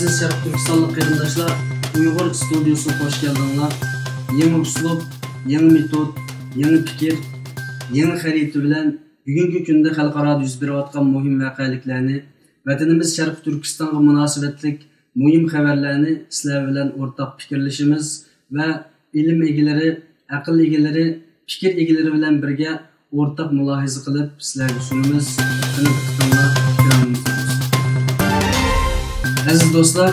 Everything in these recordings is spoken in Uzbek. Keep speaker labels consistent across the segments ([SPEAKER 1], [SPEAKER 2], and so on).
[SPEAKER 1] Aziz Şarkı Türkistanlı qarindoshlar, Uyg'ur studiyosiga hoş geldinglar. Yangi uslub, yangi metod, yangi fikir, yangi xarita bilan bugungi kunda xalqaro yuz berayotgan muhim voqealiklarni, vatanimiz Sharq Turkistonga munosabatlik muhim xabarlarni sizlar bilan o'rtoq fikrlashimiz va ilm egalari, aql egalari, fikr egalari bilan birga o'rtoq mulohaza qilib sizlarga sunamiz. Aziz do'stlar,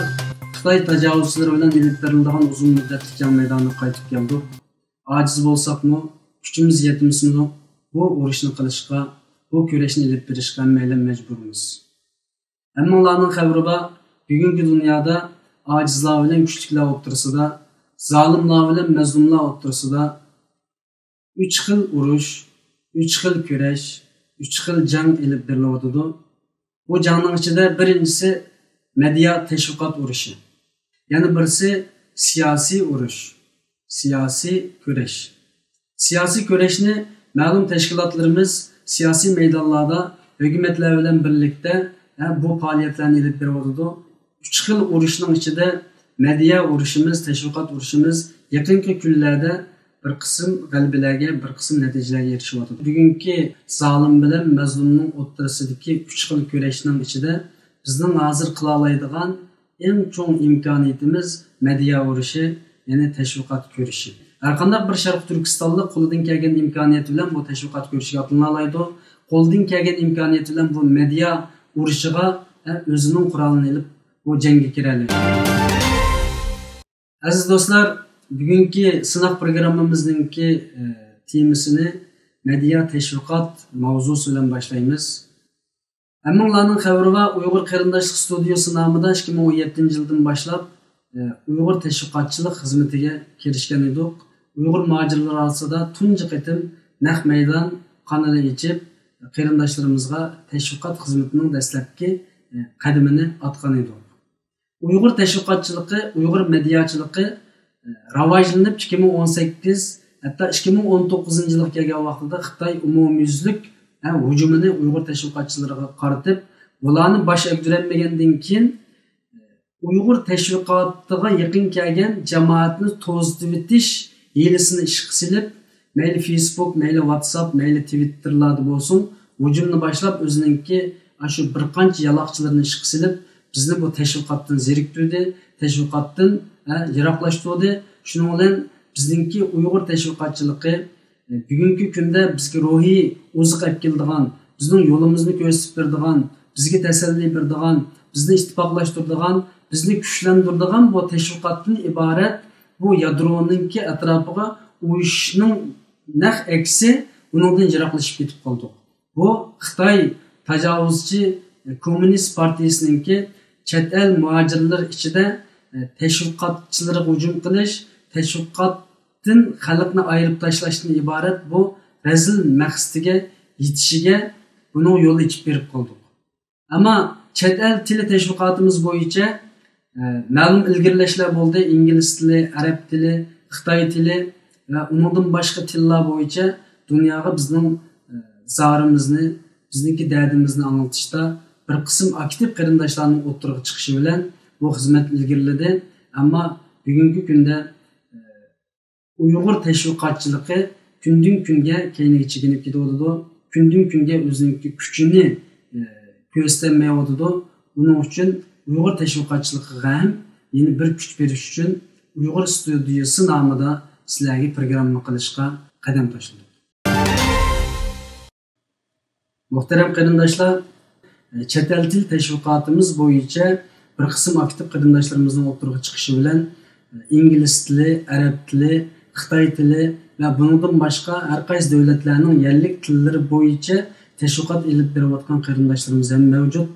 [SPEAKER 1] Xitoy tajovuzchilari bilan ilib berilgan uzun muddatli jang maydoniga qaytib keldik. Aciz bo'lsakmi, kuchimiz yetmasmi, bu urushni qilishga, bu kurashni ilib berishga hammaylar majburmiz. Hammalarning xabari bor, bugungi dunyoda acizlar bilan kuchliklar o'rtasida, zolimlar bilan mazlumlar o'rtasida 3 xil urush, 3 xil kurash, 3 xil jang ilib berilyapti. Bu jangning ichida birinchisi media teşviqat urushi. Yani birisi siyasi urush, siyasi kurash. Siyasi kurashni ma'lum tashkilotlarimiz siyasi maydonlarda hukumatlar bilan birlikda bu faoliyatlarni ilib beryapti. 3 xil urushning ichida media urushimiz, teşviqat urushimiz yaqinki kunlarda bir qism g'alabalarga, bir qism natijalarga erishyapti. Bugungi zolim bilan mazlumning o'rtasidagi 3 xil kurashning ichida bizning hozir qila oladigan eng cho'ng imkoniyatimiz media urushi, ya'ni teşviqat ko'rishi. Har qanday bir Sharq Turkistonlik qo'lidan kelgan imkoniyat bilan bu teşviqat ko'rishiga atlana oladi. Qo'lidan kelgan imkoniyat bilan bu media urushiga o'zining qurolini olib bu jangga kiradi. Aziz do'stlar, bugungi sinov programmamizning temasini media teşviqat mavzusi bilan boshlaymiz. Hammalarning xabari va Uyg'ur qarindoshlik studiyasi nomida 2017 yildan boshlab Uyg'ur teşviqatchilik xizmatiga kirishgan edik. Uyg'ur muhojirlar orasida tunji qitim naq maydon qanali ichib qarindoshlarimizga teşviqat xizmatining dastlabki qadamini atgan edik. Uyg'ur teşviqatchiligi, Uyg'ur mediachiligi rivojlanib 2018 hatta 2019 yilga kelgan vaqtida Xitoy umumyuzlik hujumini Uyg'ur teşviqatchilariga qaratib, bularni bosh egdirmagandan keyin Uyg'ur teşviqatiga yaqin kelgan jamoatni to'zitib etish hilasini ishga silib, mayli Facebook, mayli WhatsApp, mayli Twitterlarda bo'lsin, hujumni boshlab o'zininki shu bir qancha yaloqchilarni ishga silib, bizni bu teşviqatdan zeriktirdi, teşviqatdan yiroqlashtirdi. Shuning bilan bizningki Uyg'ur teşviqatchiligi bugungi kunda bizga ruhiy o'ziq olib keladigan, bizning yo'limizni ko'rsatib beradigan, bizga tasalli beradigan, bizni ittifoqlashtiradigan, bizni kuchlantiradigan bu teşviqatdan iborat bu yadroninki atrofiga uyushishning naq aksi uningdan yiroqlashib ketib qoldik. Bu Xitoy tajovuzchi Kommunist partiyasiningki chet el muhojirlar ichida teşviqatchilarga hujum qilish, teşviqatdan xalqni ayirib tashlashdan iborat bu razil maqsadiga yetishiga buni yo'l ochib berib qoldik. Ammo chet el tili teşviqatimiz bo'yicha ma'lum ilgirlashlar bo'ldi. Ingliz tili, arab tili, Xitoy tili va undan boshqa tillar bo'yicha dunyoga bizning zarimizni, bizningki dardimizni anglitishda bir qism aktiv qarindoshlarning o'tirg'i chiqishi bilan bu xizmat ilgirladi. Ammo bugungi kunda Uyg'ur teşviqatchiligi kundan kunga keyniga chekinib ketayotdi. Kundan kunga o'zining kuchini ko'rsatmayotdi. Buning uchun Uyg'ur teşviqatchiligiga ham yana bir kuch berish uchun Uyg'ur studiyasi nomida sizlarga programma qilishga qadam tashladik. Muhtaram qarindoshlar, chet el til teşviqatimiz bo'yicha bir qism aktiv qarindoshlarimizning o'tirg'i chiqishi bilan ingliz tili, arab tili, Xitoy tili va bundan boshqa har qaysi davlatlarning yerlik tillari bo'yicha teşviqat ilib berayotgan qarindoshlarimiz ham mavjud.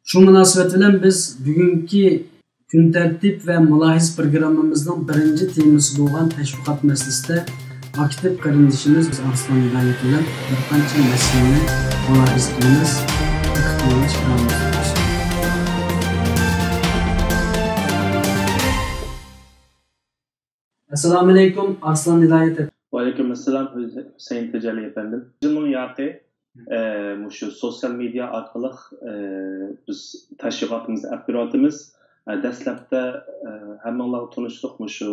[SPEAKER 1] Shu munosabat bilan biz bugungi kun tartib va mulohiz programmamizning birinchi temasi bo'lgan teşviqat masalasida aktiv qarindoshimiz Arslan Niloyat bilan bir qancha masalani mulohiz qilamiz. Assalomu alaykum, Arslan Niloyat.
[SPEAKER 2] Va alaykum assalom, Husayn Tejalli efendim. Bizning yoqda shu sosyal medya orqali biz teşviqatimizni olib beramiz. dastlabda hammalar tanishdik shu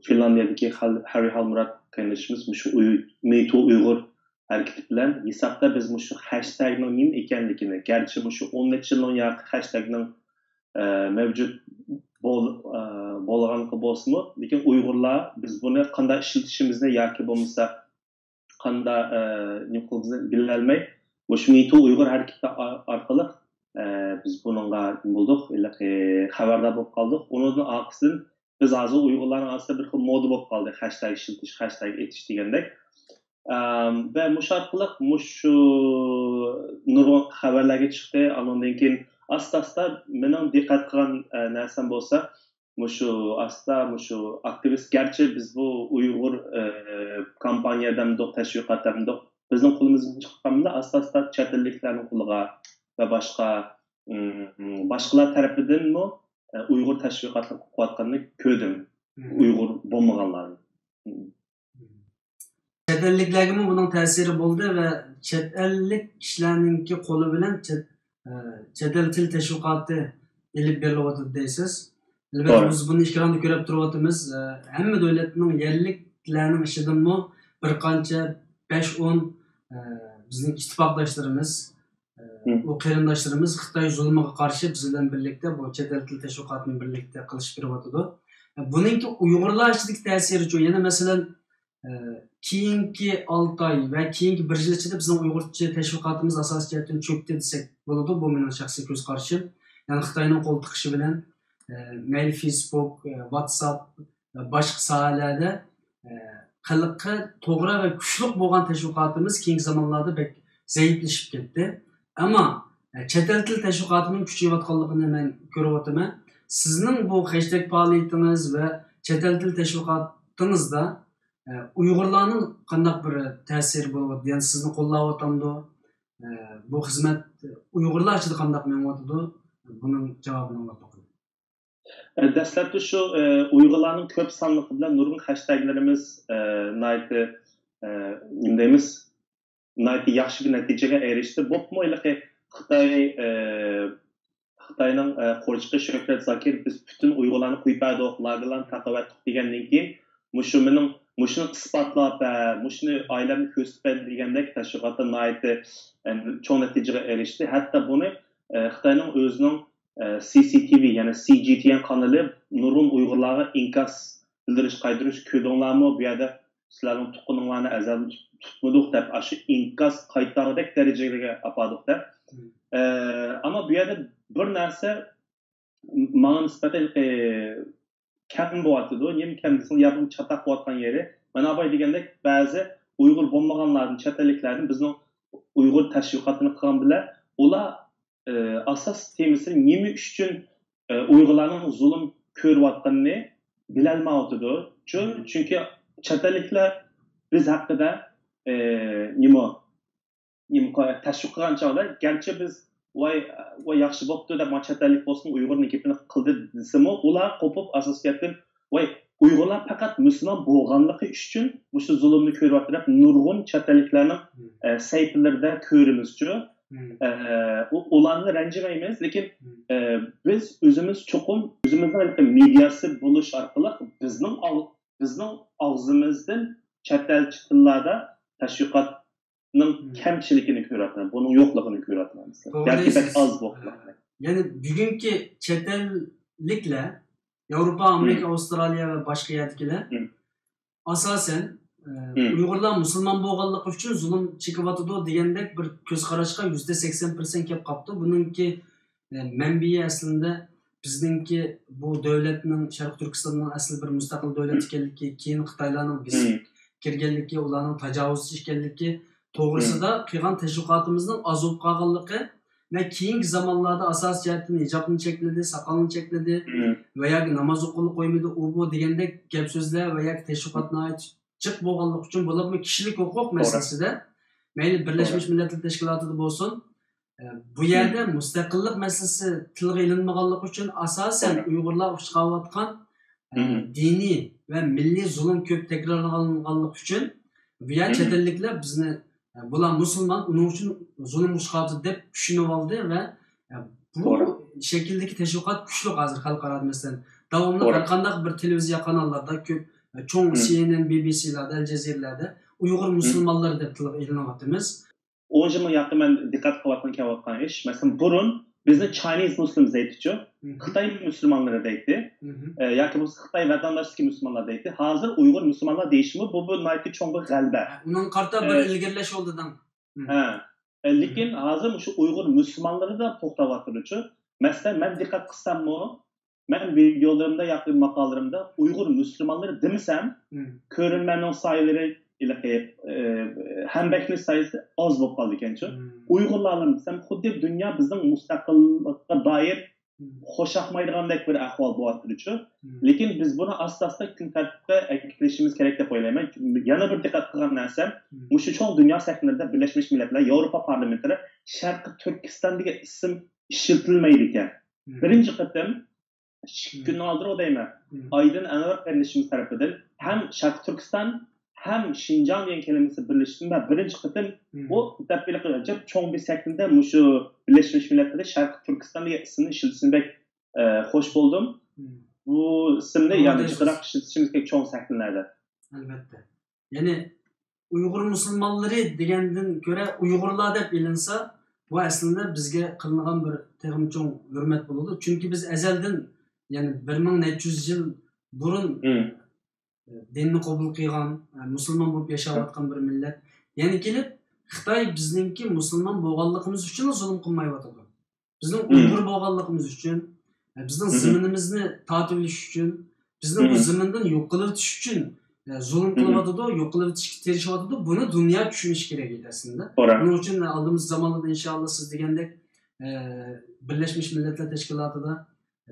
[SPEAKER 2] Finlandiyadagi Harry Halmurat qayndoshimiz shu Me Too Uyg'ur harakati bilan hisobda biz shu hashtagning nima ekanligini, garchi shu 10 necha yildan yoq hashtagning mavjud bo'lganligi bo'lsa-mu, lekin Uyg'urlar biz buni qanday ishlatishimizni yoki bo'lmasa qanday nima qilishimizni bilolmay, shu Me Too Uyg'ur harakati orqali biz bununla bulduk, xabardar bo'lib qoldik. Onun arkasından biz hozir Uyg'urlarning aslida bir xil moda bo'lib qoldi, hashtag ishiltish, hashtag etish degandek. Ve muşarkılık şu nurg'un xabarlarga chiqdi. Ondan keyin asta mening diqqat qilgan narsam bo'lsa, şu aktivist gerçi biz bu Uyg'ur kampaniyadamdiq, tashviqotdamdiq. Bizning qo'limizdan chiqqanda asta chet elliklarning qo'liga ve başkalar tarafidan mı Uygur teşvikatını kutlatkanını gördüm. Uygur bulmaganlarını.
[SPEAKER 1] Chet elliklarga mi bunun ta'siri bo'ldi ve chet ellik kishilarninki qo'li bilan chet el til tashviqoti ilib berilyapti deysiz. Albatta biz buni ekranda ko'rib turyapmiz. Hamma davlatning yerliklarning ishidanmi bir qancha 5-10 bizning ittifoqdoshlarimiz o qarindoshlarimiz Xitoy zulmiga qarshi biz bilan birlikda bu chet el til tashviqotini birlikda qilishib beryapti. Buningki Uyg'urlar ichidagi ta'siri-chi, yana masalan keyingi 6 oy va keyingi 1 yil ichida bizning Uyg'urcha tashviqotimiz asosiy jihatdan cho'kdi desak bo'ladi. Bu mening shaxsiy ko'z qarashim. Ya'ni Xitoyning qo'l tiqishi bilan mayli Facebook, WhatsApp boshqa sohalarda xalqqa to'g'ri va kuchli bo'lgan tashviqotimiz keyingi zamonlarda zaiflashib ketdi. Ama chet el til tashviqotining kuchayotganligini men ko'ryapman. Sizning bu hashtag faoliyatingiz va chet el til tashviqotingizda Uyg'urlarning qanday bir ta'siri bo'lyapti? Ya'ni sizni qo'llayotgandi. Bu xizmat Uyg'urlar ichida qanday menyapti? Buning javobini olmoqchiman.
[SPEAKER 2] Dastlabda shu Uyg'urlarning ko'p sonligi bilan nurg'un hashtaglarimiz deymiz yaxshi bir natijaga erishdi. Bo'pmi Xitoyning qo'rchiqi Shavkat Zokir biz butun Uyg'urlarni qo'yib berdik, lagerlarni taqavatdik degandan keyin shuni isbotlab, shuni oilamni ko'rsatib degandek tashviqotda cho'ng natijaga erishdi. Hatto buni Xitoyning o'zining CCTV yani CGTN kanalı nurg'un Uyg'urlarga inkos bildirish qaydirish ko'rdinglarmi? Bu yerda sizlarning tuqqaninglarni azal tutmadık deb, shu inkos qaytardek darajaga apadik deb. Ama bu yerda bir narsa menga nisbatan kam bo'lyapti. Nima kam desam, yarım chataq bo'layotgan yeri. Mana bu degandek ba'zi Uyg'ur bo'lmaganlarning, chet elliklarning bizning Uyg'ur tashviqotini qilgan bilan ular asas temasini nima uchun Uyg'urlarning zulm ko'rayotganini bilolmayapti. Chunki chet elliklar biz haqida nima tashviq qilgan chog'da garchi biz voy yaxshi bo'pti deb chet ellik bo'lsin Uyg'urning gapini qildi desam, ular qo'pib asosiyatdan voy Uyg'urlar faqat musulmon bo'lganligi uchun shu zulmni ko'ryapti deb nurg'un chet elliklarning saytlarida ko'rimiz-chi. Ularni ranjimaymiz, lekin biz o'zimiz cho'qim o'zimizning mediasi bo'lish orqali bizning og'zimizdan chet el tillarda tashviqotning kamchiligini ko'ryapman, buning yo'qligini ko'ryapman. Yoki pek az bo'ladi.
[SPEAKER 1] Ya'ni bugungi chet elliklar Yevropa, Amerika, Avstraliya va boshqa yerdagilar asosan Uyg'urlar musulmon bo'lganligi uchun zulm chekyapti degandek bir ko'z qarashga %80% kelib qoldi. Buningki manbai aslida bizningki bu davlatning Sharq Turkistonning asli bir mustaqil davlat ekanligi, keyin Xitoylarning biz kirganligi, ularning tajovuzchi ekanligi to'g'risida qilgan tashviqotimizning oz bo'lib qolganligi va keyingi zamonlarda asos jihatdan hijobni chekladi, soqolni chekladi va yoki namoz o'qilib qo'ymadi, u bu degandek gap so'zlar va yoki tashviqotni chiq bo'lganlik uchun bo'ladi kishilik huquq masalasida mayli Birlashmiş Millatlar Tashkilotida bo'lsin, bu yerda mustaqillik masalasi tilga ilinmaganlik uchun asosan Uyg'urlar uchqayotgan diniy va milliy zulm ko'p takrorlanganlik uchun bu yer chet elliklar bizni bular musulmon, uning uchun zulm uchqayapti deb tushunib oldi va bu şekildeki teşviqat güçlü hazır xalqaro mesela. Davamlı
[SPEAKER 2] Doğru.
[SPEAKER 1] her qandaq bir televiziya kanallarda köp çoğun CNN, BBC'lerde, Al Jazeera'larda Uyghur Müslümanları deb tilga ilinayapmiz.
[SPEAKER 2] O zaman yakın ben dikkat kılatkan iş. Mesela burun bizde Chinese Muslims deytiçi. Xitay Müslümanları deyti. Yakın bu Xitay vatandaşlık Müslümanlar deyti. Hazır Uyghur Müslümanlar değişimi bu nayti çoğun bir galbe.
[SPEAKER 1] Onun karta bir ilgirleş oldudan.
[SPEAKER 2] Lekin hazır şu Uyghur Müslümanları da toxtavatırıcı. Mesela ben dikkat kıssam mı? Ben videolarımda yaptığım makalalarımda Uyghur Müslümanları demisem körünmenin sayıları hembekli sayısı az bolup kaldı ekençi. Uyg'urlarning desam xuddi dünya bizning mustaqillikqa dair hoşaqmaydigandek bir ahvol bo'lyapti. Lekin biz buni asta kun tartibda eklashimiz kerak deb o'ylayman. Yana bir diqqat qilgan narsam, o'sha cho'ng dunyo sahnalarida Birleşmiş Milletler, Yevropa parlamentari Sharqiy Turkiston degan ism ishlatilmaydi ekan. Birinchi qatim 2 kun oldin o deyman. Aydın Anvar kardeşimiz tarafından hem Sharqiy Turkiston hem Şinjan diyen kelimesi birleştiğinde birinci kıtım o tepkilik olacak. Çoğun bir şeklinde şu Birleşmiş Milletler'de Şarkı Türkistan diye ismini işletilmek hoş buldum. Bu isimde yani çıkarak işletilmek çoğun şekillerde.
[SPEAKER 1] Elbette. Yani Uygur Müslümanları degenden göre Uygurlar deb bilinsa bu aslında bizge kılınan bir terim çoğun hürmet bulundu. Çünkü biz ezelden yani 1400 yıl burun dinni qabul qilgan, musulmon bo'lib yashayotgan bir millat. Yani kelib Xitoy bizningki musulmon bo'lganligimiz uchun zulm qilmayotadi. Bizning Uyghur bo'lganligimiz uchun, bizning zaminimizni tatib olish uchun, bizning bu zamindan yo'q qilitish uchun zulm qilyotadi, yo'q qilitishga tirishyotadi. Buni dunyo tushunishi kerak edi aslında. Buning uchun aldığımız zamonda inshaalloh siz degandek Birleşmiş Milletler Teşkilatı'da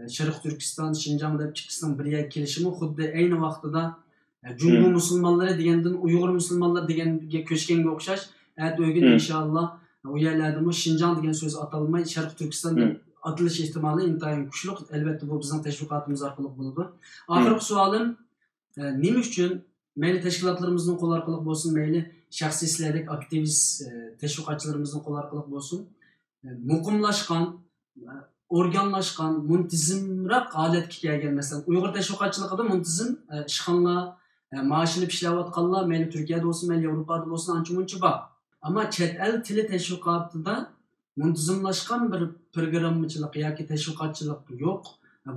[SPEAKER 1] Sharq Turkiston, Şinjan deb chiqishdan birga kelishimi xuddi ayni vaqtida Cumhur Müslümanları degenden Uyghur Müslümanlar deganga ko'chganga o'xshash. O'gin inshaalloh u yerlarda Şinjan degan so'z atalmay Sharq Turkiston deb atilish ehtimoli intayin kuchli. Albatta bu bizning tashviqotimiz orqali bo'ladi. Oxirgi savolim nima uchun mayli tashkilotlarimizning qo'l orqali bo'lsin, mayli shaxsiy sizlardek aktivist tashviqotchilarimizning qo'l orqali bo'lsin, muqimlashgan organlashgan, muntizimroq holatga kelgan mesela Uyg'ur tashviqotchiligida muntizim ishxonlar, maaşını ishlayotganlar, mayli Turkiyada bo'lsin, mayli Yevropada bo'lsin, ancha-muncha bor. Ammo chet el tili tashviqotida muntizimlashgan bir programmachilik yoki tashviqotchilik yo'q.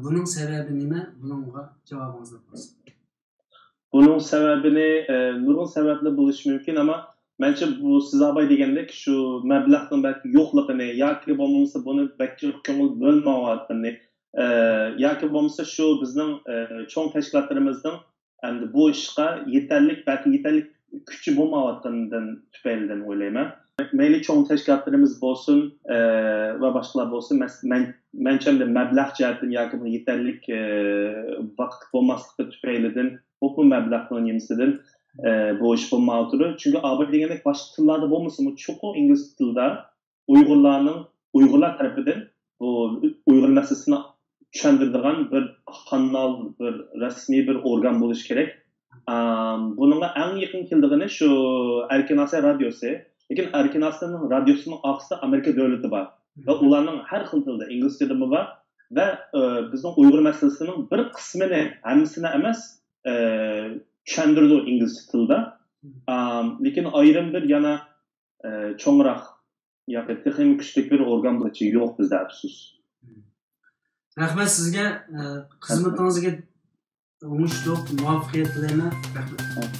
[SPEAKER 1] Buning sababi nima? Bunga javobingizni berasiz.
[SPEAKER 2] Bunun sebebini nurg'un sabablar bo'lishi mumkin, ama bence bu siz abay degandek şu mablag'ning belki yo'qligini yoki bo'lmasa buni belki ko'ngil bo'lmayotganini yoki bo'lmasa şu bizning cho'ng tashkilotlarimizning endi bu ishga yetarli kuchi bo'lmayotganidan tufaylidan o'ylayman. Mayli cho'ng tashkilotlarimiz bo'lsin va boshqalar bo'lsin, menchimda mablag' jihatdan yoki yetarli vaqt bo'lmasligi tufaylidan bu mablag'ning yemisidan bu iş bo'lmayotdi. Çünkü abay degandek boshqa tillarda bo'lmasa, cho'qi ingliz tilida Uyg'urlar tarafidan bu Uyg'ur masalasini tushuntiradigan bir kanal, bir rasmiy bir organ bo'lishi kerak. Bununla en yakın keldigini şu Erkin Asya radyosu. Lekin Erkin Asya'nın radyosunun aksida Amerika devleti var. Ve ularning har xil tilda ingliz tilida var. Ve bizning Uyg'ur masalasinin bir qismini, hammasini emas, tushuntirdi ingliz tilida. Lekin ayrim bir yana cho'ngroq yoki texnik kuchli bir organ bo'lishi yo'q bizda, afsus.
[SPEAKER 1] Rahmat sizga, xizmatingizga unushliq, muvaffaqiyat tilayman. Rahmat.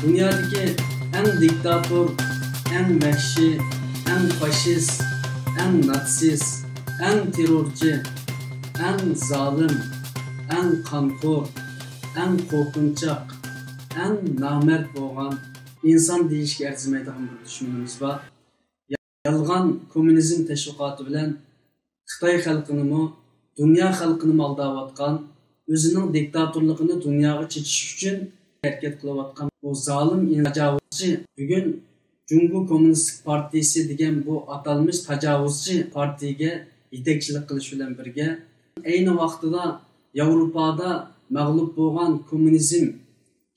[SPEAKER 1] Dünyadaki en diktatör, en vahşi, en faşist, en natsist, en terörcü, en zalim, en kanxo'r, en qo'rqinchoq, en namard bo'lgan inson deyishga arzimaydigan bir dushmanimiz bor. Yolg'on kommunizm tashviqoti bilan Xitoy xalqini, dunyo xalqini aldayotgan, o'zining diktatorligini dunyoga chechish uchun harakat qilayotgan bu zolim tajovuzchi bugun Cumhur Komünistik Partisi degan bu atalmış tacavuzchi partiga yetakchilik qilish bilan birga ayni vaqtida Yevropada mag'lub bo'lgan kommunizm,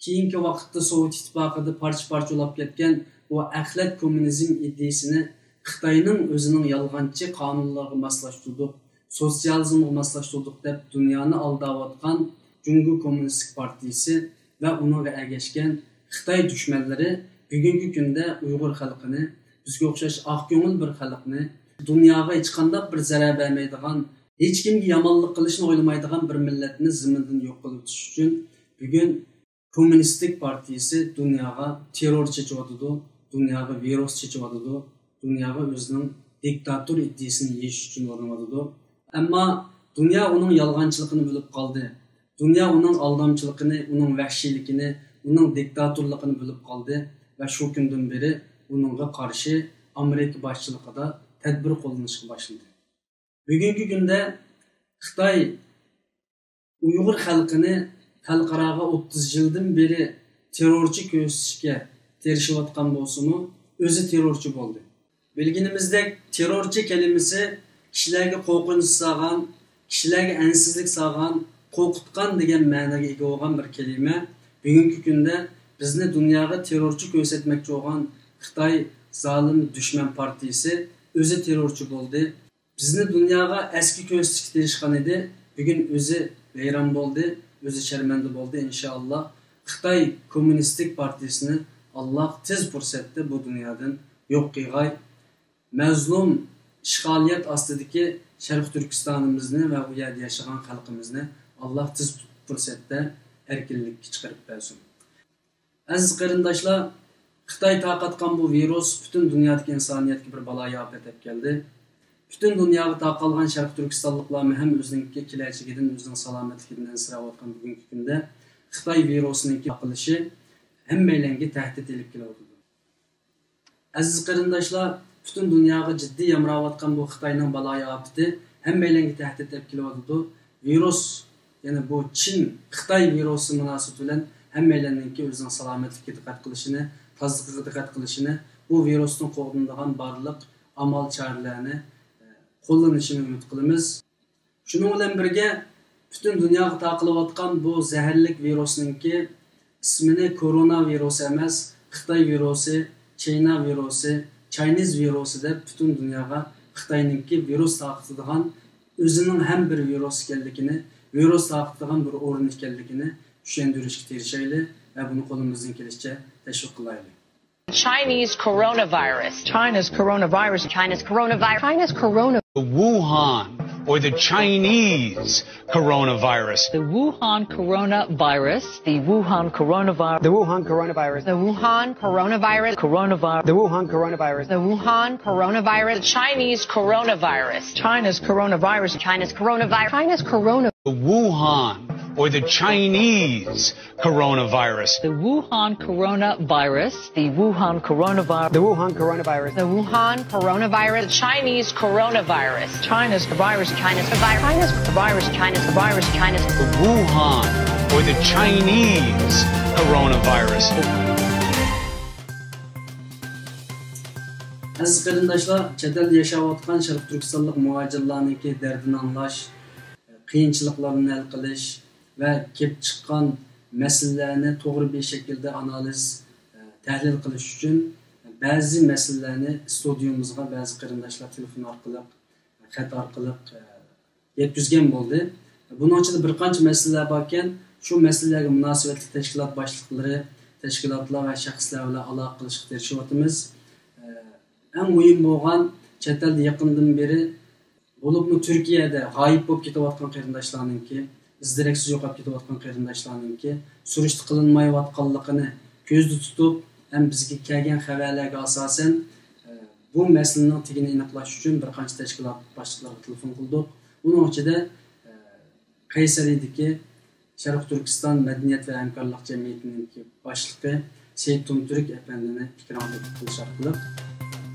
[SPEAKER 1] keyingi vaqtda Sovet ittifoqida parcha-parchalab ketgan bu axlat kommunizm ideyasini Xitoyning o'zining yolg'onchi qonunlariga moslashtirdik, sotsializmga moslashtirdik deb dunyoni aldayotgan Cumhur Komünistik Partisi va uning ergashgan Xitoy dushmanlari bugungi kunda Uyg'ur xalqini, bizga o'xshash oqko'ngil bir xalqni, dunyoga hech qanday bir zarar bermaydigan, hech kimga yomonlik qilishni o'ylamaydigan bir millatni zimindan yo'q qilib o'tish uchun bugun Kommunistik Partisi dunyoga terror chechyotidi, dunyoga virus chechyotidi, dunyoga o'zining diktator ideyasini yeyish uchun urinayotidi. Ammo dunyo uning yolg'onchiligini bilib qoldi. Dunyo uning aldamchiligini, uning vahshiyligini, uning diktatorligini bilib qoldi va shu kundan beri uningga qarshi Amerika boshchiligida tadbir qo'llanishga boshladi. Bugungi kunda Xitoy Uyg'ur xalqini xalqaroga 30 yildan beri terrorchi ko'rsatishga tirishayotgan bo'lsa-mu, o'zi terrorchi bo'ldi. Bilginimizdek, terrorchi kelimasi kishilarga qo'rqinch solgan, kishilarga ansizlik solgan, qo'rqitgan degan ma'noga ega bo'lgan bir kalima. Bugungi kunda bizni dunyoga terrorchi ko'rsatmoqchi bo'lgan Xitoy zolim dushman partiyasi o'zi terrorchi bo'ldi. Bizni dunyoga eski ko'rsatishga tirishgan edi. Bugun o'zi vayron bo'ldi, o'zi sharmanda bo'ldi. Inshaalloh Xitoy Kommunistik Partiyasini Alloh tez fursatda bu dunyodan yo'q qilg'ay. Mazlum ishg'oliyat ostidagi Sharq Turkistonimizni va u yerda yashagan xalqimizni Alloh tez fursatda erkinlikka chiqarib bersin. Aziz qarindoshlar, Xitoy taqatgan bu virus butun dunyodagi insoniyatga bir baloyi ofat olib keldi. Butun dunyoga taqalgan Sharq Turkistonliklarni ham o'zining kelajagidan, o'zining salomatligidan ansirayotgan bugungi kunda Xitoy virusining taqilishi hammalarga tahdid elib keladi. Aziz qarindoshlar, butun dunyoga jiddiy yamrayotgan bu Xitoyning baloyi ofati hammalarga tahdid elib keladi. Virus, ya'ni bu Çin Xitoy virusi munosabati bilan hammalarning o'zining salomatligiga diqqat qilishini, tozaligiga diqqat qilishini, bu virusdan qo'rqinadigan barliq amal choralarni qo'llanishini umid qilamiz. Shuning bilan birga butun dunyoga tarqalayotgan bu zaharlik virusningki ismini koronavirus emas, Xitoy virusi, China virusi, Chinese virusi deb butun dunyoga Xitoyningki virus tarqatadigan o'zining ham bir virus ekanligini, virus tarqatadigan bir o'rin ekanligini tushuntirishga tirishaylik va buni qo'limizdan kelishicha tashviq qilaylik.
[SPEAKER 3] Chinese coronavirus.
[SPEAKER 4] China's coronavirus.
[SPEAKER 3] China's coronavirus.
[SPEAKER 4] China's coronavirus.
[SPEAKER 5] The Wuhan or the Chinese coronavirus.
[SPEAKER 4] The Wuhan coronavirus. The Wuhan coronavirus.
[SPEAKER 6] The Wuhan coronavirus.
[SPEAKER 3] The Wuhan coronavirus.
[SPEAKER 4] Coronavirus.
[SPEAKER 6] The Wuhan coronavirus.
[SPEAKER 3] The Wuhan coronavirus. The Chinese coronavirus.
[SPEAKER 4] China's coronavirus.
[SPEAKER 3] China's coronavirus.
[SPEAKER 4] China's coronavirus.
[SPEAKER 5] The Wuhan or the Chinese coronavirus.
[SPEAKER 4] The Wuhan coronavirus. The Wuhan coronavirus.
[SPEAKER 6] The Wuhan coronavirus.
[SPEAKER 3] The Wuhan coronavirus. The Chinese coronavirus.
[SPEAKER 4] China's virus.
[SPEAKER 3] China's virus.
[SPEAKER 4] China's virus.
[SPEAKER 3] China's virus. China's
[SPEAKER 5] The Wuhan or the Chinese coronavirus.
[SPEAKER 1] Aziz qarindoshlar, chet elda yashayotgan Sharq Turkistonlik muhojirlarningki dardini anglash, qiyinchiliklarni hal qilish va kelib chiqqan masalalarni to'g'ri bir shaklda analiz, tahlil qilish uchun ba'zi masalalarni studiyamizga ba'zi qarindoshlar telefon orqali, xat orqali yetkazgan bo'ldi. Buning ichida bir qancha masalalar bor ekan, shu masalalarga munosabatli tashkilot boshliqlari, tashkilotlar va shaxslar bilan aloqa qilishga tirishyapmiz. Eng muhim bo'lgan chet elda yaqindan beri bo'libmi Turkiyada g'oyib bo'lib ketayotgan qarindoshlarningki, izdiraksiz yo'qolib ketayotgan qarindoshlarningki, surishti qilinmayotganligini ko'zda tutib, ham bizga kelgan xabarlarga asosan bu masalaning tagini aniqlash uchun bir qancha tashkilot boshliqlariga telefon qildik. Buning ichida Qaysaridagi Sharq Turkiston madaniyat va hamkorlik jamiyatining boshlig'i Seyit Tumturk apandini fikrini qilish orqali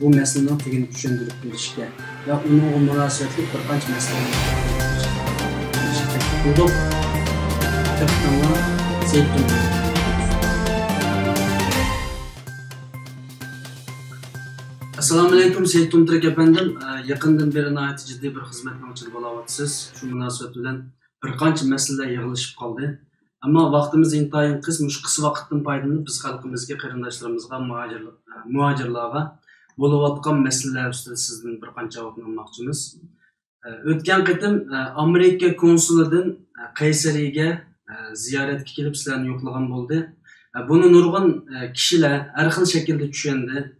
[SPEAKER 1] bu masalaning tagini tushuntirib berishga va unga munosabatli bir qancha masalalarni qildik. Seyit Tumturk. Assalamu alaikum Seyit Tumturk efendim. Yakından beri nəhayət ciddi bir xizmətçilik olacaksınız. Şu münasebet bilen bir qancha meseleler yığılışıp kaldı. Ama vaktimiz intayın kısmı şu kısa vakittin paydanıp biz halkımızga, qarindoshlarımızga, muhacirlarga boluvatkan meseleler üstüde sizden bir qancha cevap almoqchimiz. Ötken qitim Amerika konsulidan Qaysariga ziyoratga kelib sizlarni yo'qlagan bo'ldi. Buni nurg'un kishilar har xil shaklda tushundi.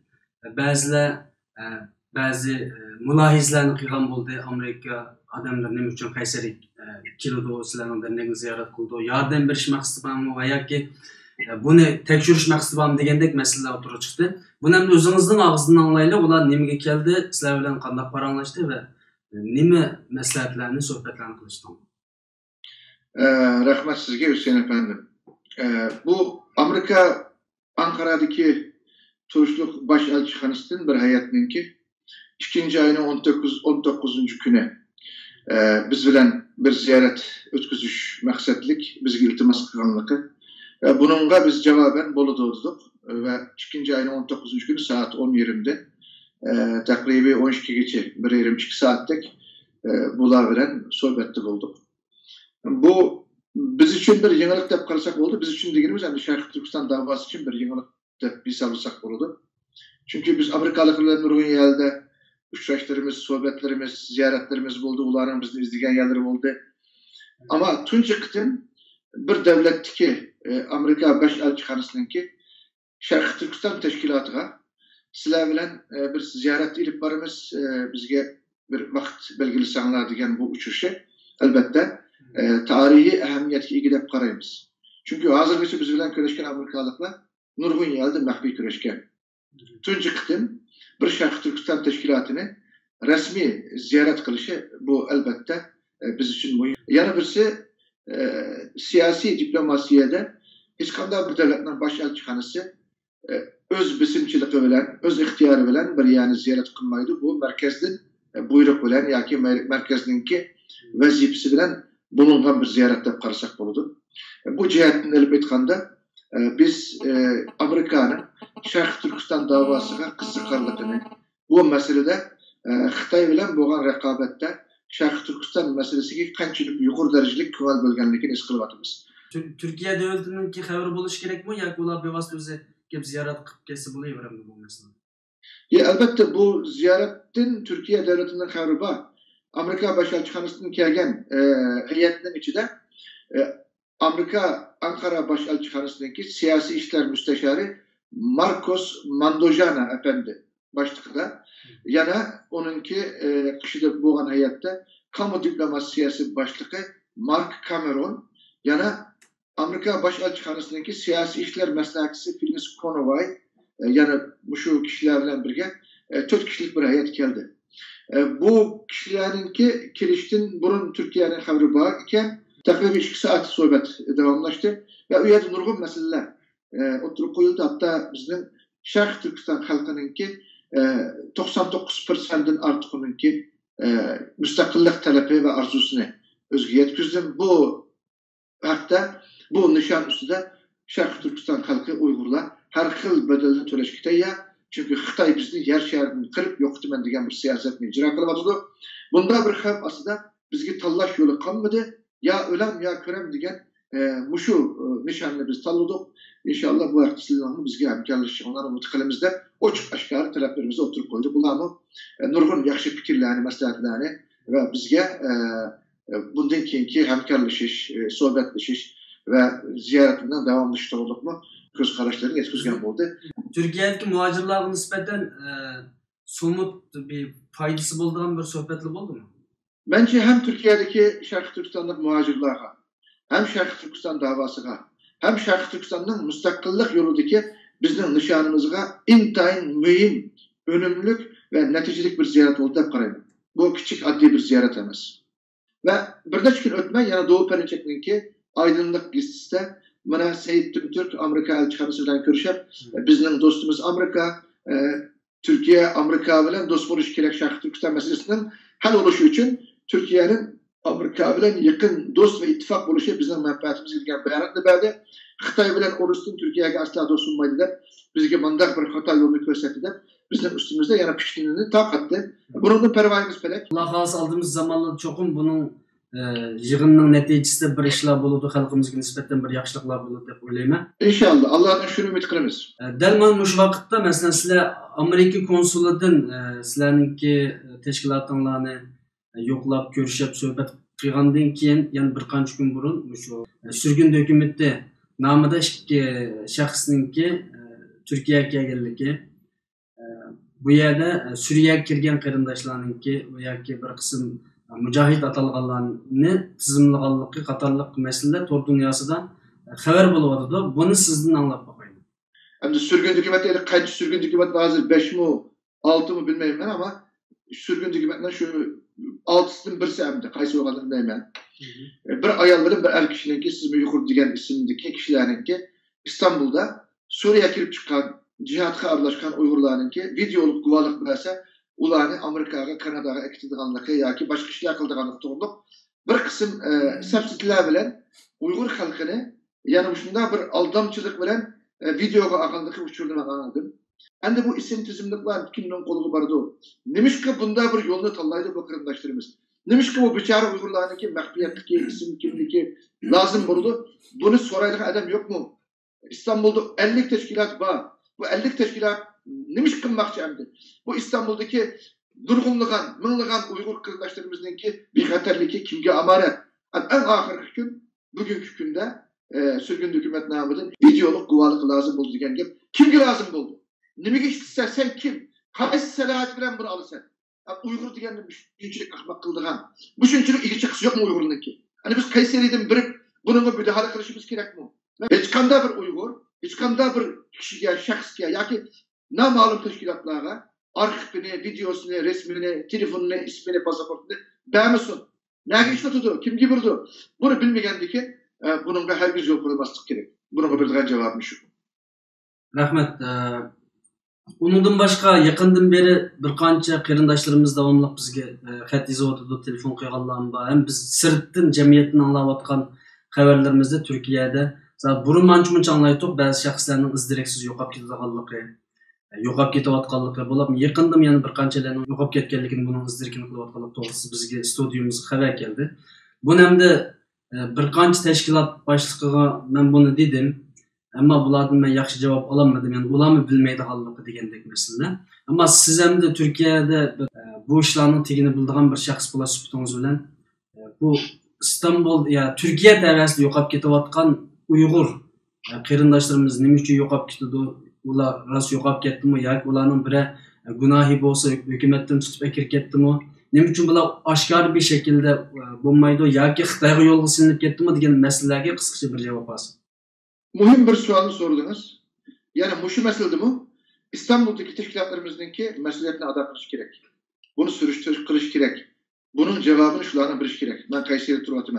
[SPEAKER 1] Ba'zi mulohizlarni qilgan bo'ldi. Amerika odamlar nima uchun Qaysariga keldi, sizlarni darnega ziyorat qildi, yordam berish maqsadimi va yoki buni tekshirish maqsadimi degandek masalalar o'tirib chiqdi. Buni ham o'zingizning og'zidan anglaylik, ular nimaga keldi, sizlar bilan qanday paranglashdi va nima maslahatlarni, suhbatlarni qilishdi.
[SPEAKER 7] Rahmat sizga Hüseyin efendim. Bu Amerika Ankara'daki turuşluk baş elçixanasının bir hayatınınki 2. ayının 19. güne biz bilen bir ziyaret ötküzüş maksatlik bizge iltimas kılganlıkı. Bununla biz cevaben Bolu'da olduk ve 2. ayının 19. günü saat 10 yerinde takribi 12 geçe bir 22 saatlik bula veren sohbetlik olduk. Bu biz için bir yenilik dep qarasak oldu. Biz için degenimiz hem Şarkı Türkistan davası için bir yenilik dep hesaplısak oldu. Çünkü biz Amerikalılarla nurgun yerde uçraşlarımız, sohbetlerimiz, ziyaretlerimiz oldu. Uların bizni izleyen yerleri oldu. Ama tunca kıtım bir devletteki Amerika baş elçixanasınınki Şarkı Türkistan teşkilatıga sizler bilen bir ziyaret edip barımız bizge bir vakt belgilisanlar degen bu uçuşu elbette tarihi ehemmiyetki gidip qaraymiz. Çünkü hazırgacha biz bilen köreşken Amerikalıklar nurgun yerde mahbi köreşken. Tuncu kıtım bir Şarkı Türkistan teşkilatını resmi ziyaret kılışı bu elbette biz için mühim. Yana birisi siyasi diplomasiyede hiç kanday bir devletten baş elçixanası öz bisimçiliği bilen, öz ihtiyarı bilen bir yani ziyaret kılmaydı. Bu merkezden buyruk bilen yaki merkezdinki vazifesi bilen bulungan bir ziyaret dep qarasak boludu. Bu cihetten elip etkanda biz Amerika'nın Şarkı Türkistan davasıga kızıkarlıkını bu meselede Xitay bilen boğan rekabette Şarkı Türkistan meselesiga qanchalik yuqori darajalik ko'ngil bo'lganligini his qilyapmiz.
[SPEAKER 1] Türkiye devletininki xabar bo'lish kerakmi yoki ular bevosita o'zi kelib ziyorat qilib kelsa bo'laveradi bu masala?
[SPEAKER 7] Elbette bu ziyaretin Türkiye devletinin xabari bor. Amerika baş elçixanasının kelgen heyetinin içinde Amerika Ankara baş elçixanasındaki siyasi işler müsteşarı Marcos Mandojana efendi başlıkta. Yana onunki kişide boğan heyette kamu diplomasiyası başlığı Mark Cameron. Yana Amerika baş elçixanasındaki siyasi işler meslekçisi Phyllis Conway. Yani şu kişilerle birlikte 4 kişilik bir heyet geldi. Bu kişilerinki kiriştin burun Türkiye'nin haberi var iken takribi 2 saat sohbet devamlaştı ve üyede nurgun meseleler oturup koyuldu. Hatta bizden Şarkı Türkistan halkınınki 99%'den artıkınınki müstakillik talebi ve arzusunu özgü yetkizdim. Bu hakta bu nişan üstünde Şarkı Türkistan halkı Uygurlar her xil bedelini töleşkite ya. Çünkü Xitay bizni yer şehrini kırıp yoktumen degen bir siyasetini icra kılıp bunda bir xavf aslında bizge tallaş yolu kalmadı. Ya ölem ya körem degen muşu nişanını biz talladık. İnşallah bu aktisizliğini bizge hemkarlışı onların mutkalimizde oçuk aşkarı taleplerimize oturup koyduk. Bunlar mı nurgun yakşı fikirlerini, mesleğetlerini ve bizge bundan keyinki hemkarlaşış, sohbetleşiş ve ziyaretinden devamlaşış olduk mu? Göz karışlarını yetkizgen oldu.
[SPEAKER 1] Türkiye'deki muhacirlarga nispeten somut bir faydası bulduğun bir sohbetli oldu mu?
[SPEAKER 7] Bence hem Türkiye'deki Şarkı Türkistan'lık muhacirlarga, hem Şarkı Türkistan davasıga, hem Şarkı Türkistan'ın müstakillik yolundaki bizim nişanımızga intayın mühim, önümlük ve neticelik bir ziyaret oldu hep qarayman. Bu küçük adli bir ziyaret emas. Ve bir neçə gün ötmey yana Doğu Perinçek'ninki aydınlık gizliste bana Seyit Tumturk Amerika elçixanası bilen görüşüp bizning dostumuz Amerika Türkiye Amerika bilen dost buluş gerek Şarkı Türkistan meselesinin hal oluşu için Türkiye'nin Amerika bilen yakın dost ve ittifak buluşu bizim menfaatimiz ilgen beyanatlı berde. Xitay bilen Orus'un Türkiye'ye asla dost olmaydılar. Bizge mandak bir hata yolunu gösterdiler. Bizim üstümüzde yana pişkinliğini takattı. Bunun da pervayımız pelek.
[SPEAKER 1] Allah xalas aldığımız zamanlarda çokum bunun yığınның neticesinde bir işler buludu, halkımızga nisbeten bir yaxşılıklar buludu dep oylayman.
[SPEAKER 7] İnşallah. Allah'tan şunu ümit qilamiz.
[SPEAKER 1] Dal mana shu vaqtda masalan sizlar Amerika konsulidan sizlarningki tashkilotlarni yo'qlab ko'rishib suhbat qilgandan keyin yana bir qancha kun burun shu surgun dokumentda nomida ikki shaxsningki Turkiyaga kelganligi, bu yerda Suriyaga kirgan qarindoshlarningki yoki bir qism mujohid atalganlarni tizimlaganligi qatorliq masalalar tor dunyosida xabar bo'lyapti. Buni sizdan anglab boqaylik.
[SPEAKER 7] Hem de sürgün hükümetleri kaç sürgün hükümet hazır 5 mi 6 mı bilmeyim ben ama sürgün hükümetler şu 6'sının birisi hem de kaysı olmadığını bilmeyim ben. Bir ayarların bir erkişininki siz mi yukarı diyen isimdeki kişilerinki İstanbul'da Suriye'ye kirip çıkan cihat'a arlaşkan Uygurlarınki videoluk guvalık verse ulanı Amerika'ya, Kanada'ya ektidiğanlıkı ya ki başka kişiler kıldığanlıkta olduk. Bir kısım sepsitler bilen Uygur halkını yani şunda bir aldamçılık bilen videoga aqandıqı uçurduğunu anladım. Endi bu isim tizimlikler kimden kolu bardı o. Nemişki bunda bir yolunu tallaydı bu kırımdaşlarımız. Nemişki bu biçare Uygurlarınki mahfiyetlik isim kimliki lazım buldu. Bunu soraylık adam yok mu? İstanbul'da 50 teşkilat var. Bu 50 teşkilat nemişki makçı emdi. Bu İstanbul'daki durgunluğun, mınlıgan Uygur kırımdaşlarımızdaki bir haterliki kimge amaret. En ahir gün, bugünkü günde sürgün hükümet namıdın videoluk guvalık lazım oldu diyen gibi. Kimge lazım oldu? Ne mi geçtiyse sen kim? Kaysi selahat bilen bunu alırsan. Uygur diyen düşünçülük ahmak kıldığan. Bu düşünçülük ilgi çıkısı yok mu Uygur'unki? Hani biz Kayseri'den birip bununla müdahale kılışımız gerek mi? Hiç kanda bir Uygur, hiç kanda bir kişiye, şahsıya, ya ki namalum teşkilatlara arşivini, videosunu, resmini, telefonunu, ismini, pasaportunu beğenmesin. Ne geçti? Kim gibirdi? Bunu bilmeyendi ki bunun da her bir yol kurulması gerek. Bunun bir cevabı şu.
[SPEAKER 1] Rahmet. Onundan başka yakından beri bir qancha qarindoshlarimiz davomli bizga xat yozyapti, telefon qilganlarimiz bor. Ham biz sirtdan jamiyatdan anglayotgan xabarlarimizda Turkiyada burun mancha anglaydik, ba'zi shaxslarning izdireksiz yo'qolib ketganligi, yo'qolib ketayotganligi bo'lib, yaqinda yana bir qanchalarning yo'qolib ketganligini buning izdirekini qilayotganligi to'g'risida bizga studiyamizga xabar keldi. Buni hamda bir qancha tashkilot boshlig'iga men buni dedim. Ama bulardan ben yaxshi javob olamadım. Yani ularni bilmaydiganligi degandek masala. Ama siz ham de Turkiyada bu ishlarning tegini bildigan bir shaxs bo'lish sifatingiz bilan bu İstanbul ya Turkiya tarafida yo'qolib ketayotgan Uyg'ur qarindoshlarimiz nima uchun yo'qolib ketdi? Ular rost yo'qolib ketdimi yoki ularning biri gunohi bo'lsa hukumatdan tutib akirib ketdimi? Nima uchun bular oshkor bir shaklda bo'lmaydi yoki Xitoyga yo'lga silinib ketdimi degan masalalarga qisqacha bir javob olsin.
[SPEAKER 7] Muhim bir sualını sordunuz. Yani şu meselede mi? İstanbul'daki teşkilatlarımızdaki mesuliyetine ada kılış gerek. Bunu sürüştürüş kılış gerek. Bunun cevabını şularına bir gerek. Ben Kayseri'de turvatım.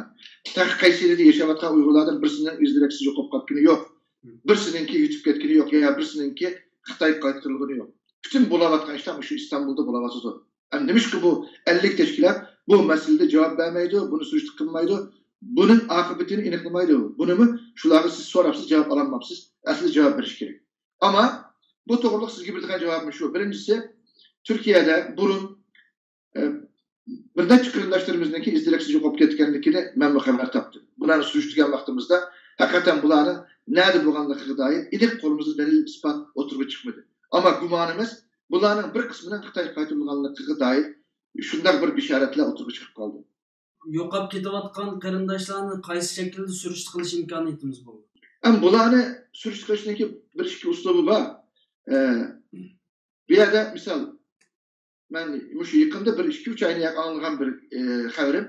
[SPEAKER 7] Tak Kayseri'de yaşamakta Uygurlardan birisinin izdireksiz yok kapkını yok. Birisininki YouTube etkili yok. Ya birisininki Xitay kayıtırılığını yok. Bütün bulavatkan işte şu İstanbul'da bulavatsız o. Yani demiş ki bu 50 teşkilat bu meselede cevap vermeydi. Bunu sürüştürüş kılmaydı. Bunun akıbetini iniklamaydı. Bunu mu? Şuları siz sorapsız, cevap alamapsız. Aslında cevap veriş gerek. Ama bu doğruluk siz gibi bir cevabım şu. Birincisi, Türkiye'de bunun birden çıkırındaşlarımızdaki izdireksiz yok ketkenlikini ben bu haber taptım. Bunları sürüştürgen vaktimizde hakikaten bunların nerede bulganlığı dair ilik kolumuzda delil ispat oturup çıkmadı. Ama gumanımız bunların bir kısmının Xitay kayıtılganlığı dair şundak bir işaretle oturup çıkıp kaldı.
[SPEAKER 1] Yo'qolib ketayotgan qarindoshlarni qaysi shaklda surishtir qilish imkoniyatimiz bor.
[SPEAKER 7] Hem bularni surishtir qilishning bir ikki uslubi bor. Bir yerde misal ben şu yaqinda bir 2-3 ayni yaqinlagan bir xabarim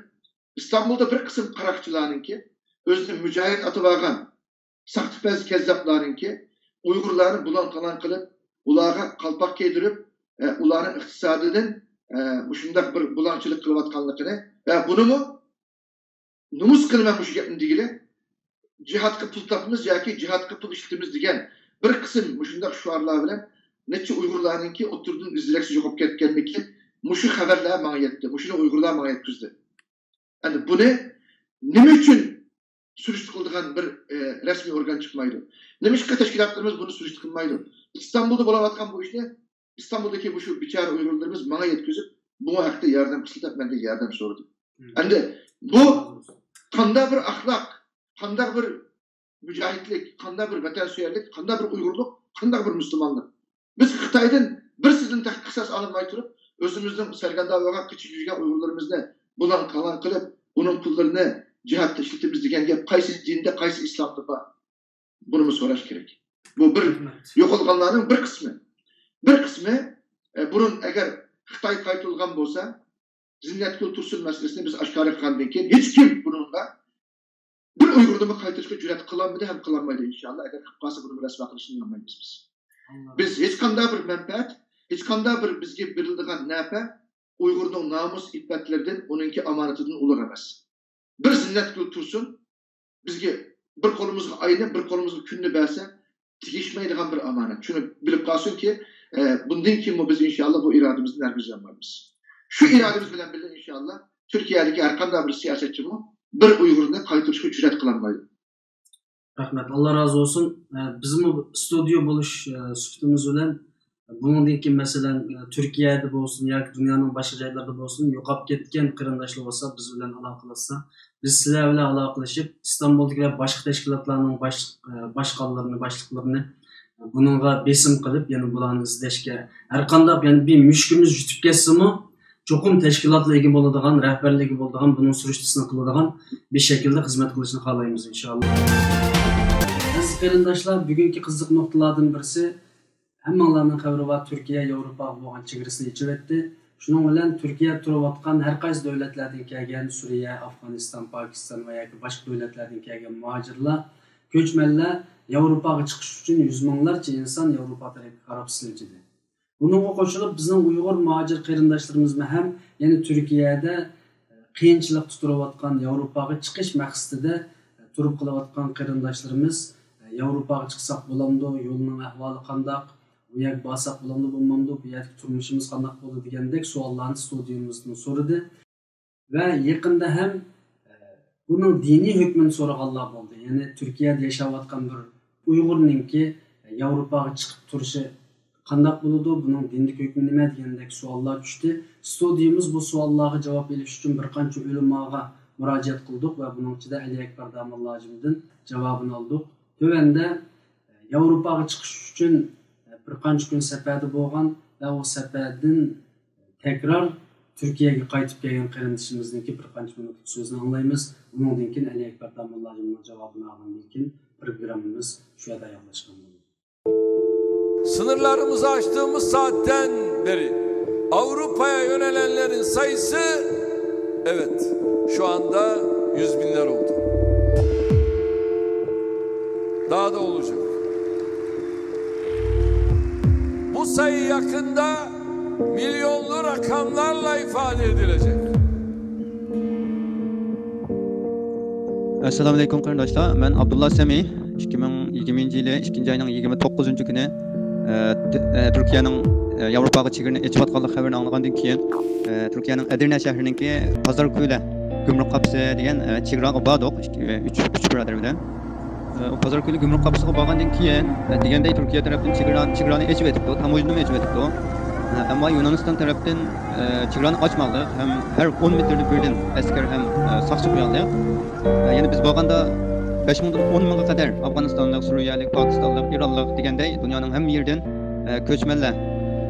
[SPEAKER 7] İstanbul'da bir kısım qaroqchilarningki o'zini mujohid atib olgan saxtipaz kazzablarningki Uyg'urlarni bulan qilib, ularga qalpoq kiydirib, ularning iqtisodidan shunday bir bulanchilik qilayotganligini ve bunu mu numus kılmamış digile cihatga pul tapımız ya ki cihatga pul işitimiz diyen bir kısım muşundak şuarlar bilen neçe Uygurlarınki oturduğun izdireksiz yokup ketkenliki muşu haberler bana yetti. Muşunu Uygurlar bana yetkizdi. Yani bunu nima üçün sürüştü kıldığan bir resmi organ çıkmaydı. Nemişka teşkilatlarımız bunu sürüştü kılmaydı. İstanbul'da bulavatkan bu işte, İstanbul'daki bu şu biçare Uygurlarımız bana yetkizip bu hakta yardım kısıtlayıp ben de yardım sordum. Yani bu kanda bir ahlak, kanda bir mücahitlik, kanda bir vatanseverlik, kanda bir Uygurluk, kanda bir Müslümanlık. Biz Xitay'dan bir sizin tak kısas alınmay turup, özümüzün serganda vaga küçük yüzgen Uygurlarımızda bulan kalan kılıp, onun pullarını cihatta işletimiz degen gap qaysi dinde, qaysi İslam'da var. Bunu mu soraş gerek? Bu bir yok olganlarının bir kısmı. Bir kısmı bunun eğer Xitay kaytılgan bolsa, zinnat kültürsün meselesini biz aşkarı kılandan keyin hiç kim bununla bir Uygurdumu kaytırışka cüret kılanmadı hem kılanmaydı inşallah. Eğer kıpkası bunu resmi kılışını yapmayız biz. Biz hiç kanda bir menfaat, hiç kanda bir bizge verildiğin nafa Uygur'un namus iffetlerden, onunki amanetinden olur emez. Bir zinnat kültürsün, bizge bir kolumuzga ayını, bir kolumuzga künni berse, tigişmeydiğin bir amanet. Şunu bilip kalsın ki, bundan kim biz inşallah bu irademizden ergizlenmemiz. Şu irademiz bilen birlikte inşallah, Türkiye'deki erkanda bir siyasetçi bu, bir Uygur'da kaytırışka cüret kılanmaydı.
[SPEAKER 1] Rahmet, Allah razı olsun. Bizim stüdyo buluş sütümüz bilen bundan keyin mesela Türkiye'de olsun yoki dunyoning boshqa joylarida bo'lsin yo'qolib ketgan qarindoshlar bo'lsa biz bilan aloqalashsa biz sizlar bilan aloqalashib İstanbul'dagi va boshqa tashkilotlarning boshqalarini boshliqlarini buningga besim qilib yana bularni izlashga har qanday yani bir mushkimiz yutib ketsimi cho'qim tashkilotlar ega bo'ladigan rahbarligi bo'ladigan buning surishtisini qiladigan bir shaklda xizmat qilishni xohlaymiz inshaalloh. Biz qarindoshlar bugungi qiziq nuqtalardan birisi hammalarning xabari va Turkiya Yevropa bo'lgan chegarasini yechib etdi. Shuning bilan Turkiya turayotgan har qaysi davlatlardan kelgan Suriya, Afg'oniston, Pokiston va yoki boshqa davlatlardan kelgan muhojirlar, ko'chmanlar Yevropaga chiqish uchun yuz minglarcha inson Yevropa tarafiga qarab siljidi. Buningga qo'shilib bizning Uyg'ur muhojir qarindoshlarimiz ham ya'ni Turkiyada qiyinchilik tuturayotgan Yevropaga chiqish maqsadida turib qilayotgan qarindoshlarimiz Yevropaga chiqsak bo'lamdi, yo'lning ahvoli qanday, bu yer basaq bo'lamdi, bo'lmamdi, bu yerda turmushimiz qanday bo'ladi degandek savollarni studiyamizdan so'radi va yaqinda ham buning diniy hukmini so'raganlar bo'ldi. Ya'ni Turkiyada yashayotgan bir Uyg'urningki Yevropaga chiqib turishi qanday bo'ladi, buning dinlik hukmi nima degandek savollar tushdi. Studiyamiz bu savollarga javob berish uchun bir qancha ulamoga murojaat qildik va buning ichida Ali Akbar Damollojimdan javobini oldik. Tövende Yevropaga chiqish uchun bir qancha kun safarda bo'lgan va o safardan tekrar Turkiyaga qaytib kelgan qarindoshimizningki bir qancha minutlik so'zini anglaymiz. Undan keyin Ali Akbar Damollojimning javobini olgandan keyin programmamiz shu yerda yakunlashgan bo'ladi.
[SPEAKER 8] Sınırlarımızı açtığımız saatten beri Avrupa'ya yönelenlerin sayısı evet şu anda 100 binler oldu. Daha da olacak. Bu sayı yakında milyonlu rakamlarla ifade edilecek.
[SPEAKER 9] Assalamu alaikum qarindoshlar. Men Abdullah Sami 2020 yili 2-oyning 29-kuni Turkiyaning Yevropaga chegarani echayotganligi xabarini anglagandan keyin Turkiyaning Edirne shahrininki Pazarko'yla Gümrük Kapısı degan chegaraga bordik 3 birodar bilan. O Pazarko'yla Gümrük Kapısıga borgandan keyin degandek Turkiya tarafdan chegarani echib etibdi, tamoyilni echib etibdi. Ama Yunaniston tarafdan chegarani ochmadi. Hem her 10 metrlik birden askar hem saqchi qo'yildi. Yani biz borganda 5000'dan 10.000'ga kadar Afganistanlık, Suriyalik, Pakistanlık, İranlık degandek dunyoning hamma yerdan ko'chmanlar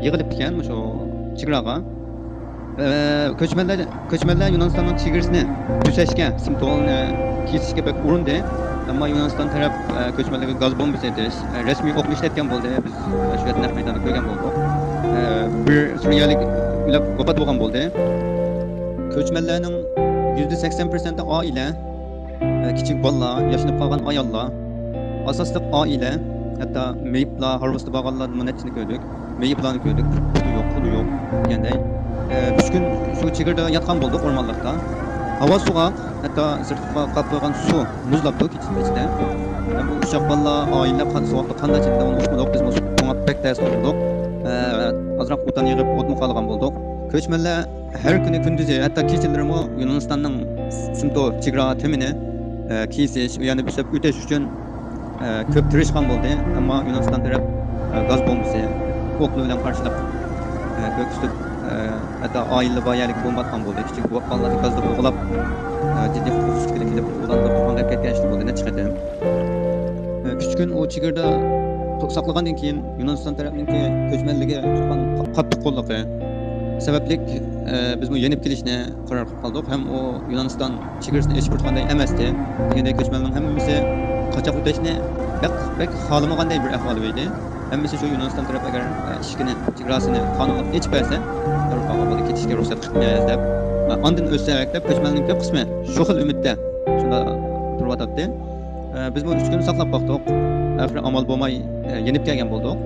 [SPEAKER 9] yig'ilib kelgan shu chegaraga. Ko'chmanlar Yunanistonning chegarasini tuzashga, simtolni kesishga bak urindi. Ama Yunaniston taraf ko'chmanlarga gaz bombasi etish, rasmiy o'q ishlatgan bo'ldi. Biz shu yerda naq maydonda ko'rgan bo'ldik. Bir Suriyalik ular vafot bo'lgan bo'ldi. Ko'chmanlarning %80% oila, kichik bolalar, yashnab qolgan ayollar, asosliq oila, hatto meyiblar, harvasta bo'lganlar munachini ko'rdik. Meyiblarni ko'rdik, puli yo'q deganday. 3 kun shu chegarada yotgan bo'ldik o'rmonlikda. Havo soğuk, hatta sırtqa qolib qo'ygan suv muzlabdi ichida. Bu ushaq bolalar, oila sovuqda qanday ichida uni ushmadik, biz bunga pek ta'sir qildik. Azroq o'tan yig'ib o'tmi qolgan bo'ldik. Ko'chmanlar har kuni kunduzi, hatto kechalarimi Yunanistonning Simto chegara temini kesish, u yana bisab o'tash uchun ko'p tirishgan bo'ldi, ammo Yunoniston taraf gaz bombasi o'qli bilan qarshilab ko'ksitib hatta oila boyalik bombatgan bo'ldi. Kichik bolalarni gazda bo'g'lab jiddiy xususiyatga kelib ularni qonga ketganlik bo'ldi ne chiqadi. 3 kun o chegarda saqlagandan keyin Yunoniston tarafininki ko'chmanligi tutgan qattiq qo'lligi sababli biz bu yenib kelishni qaror qilib qoldik. Ham o Yunoniston chegarasini eshib o'tganday emasdi. Deganda ko'chmanning hammasi qochoq o'tashni bek xohlamaganday bir ahvol edi. Hammasi shu Yunoniston tarafı agar ishkini chegarasini qonunli hech bersa, Yevropaga bo'lib ketishga ruxsat qilmaymiz deb, ondan o'tsak deb ko'chmanning ko'p qismi shu xil umidda shunda turib biz bu 3 kun saqlab boqdik. Axir amal bo'lmay yenib kelgan bo'ldik.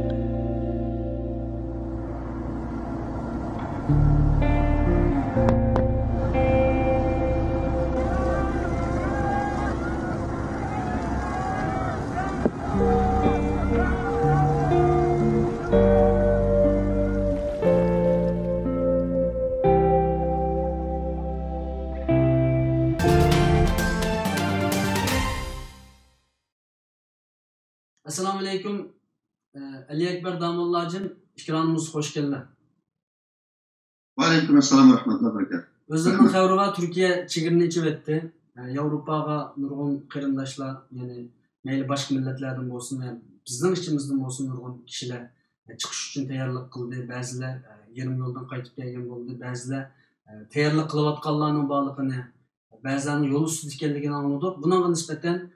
[SPEAKER 1] Assalamu alaikum. Ali Ekber Damollacım, ikramımız hoş geldin.
[SPEAKER 7] Aleyküm assalam ve rahmetullahi ve berekatuhu.
[SPEAKER 1] Özümün xavruva Türkiye çigirini içip etti. Avrupaga nurgun kırındaşlar, yani meyli başka milletlerden olsun, yani bizden içimizden olsun nurgun kişiler çıkış için tayarlık kıldı. Bazılar yarım yoldan kayıp gelgen oldu. Bazılar tayarlık kılıvatkallarının bağlılığını, bazılarının yolu üstü dikeldiğini anladık. Buna nispeten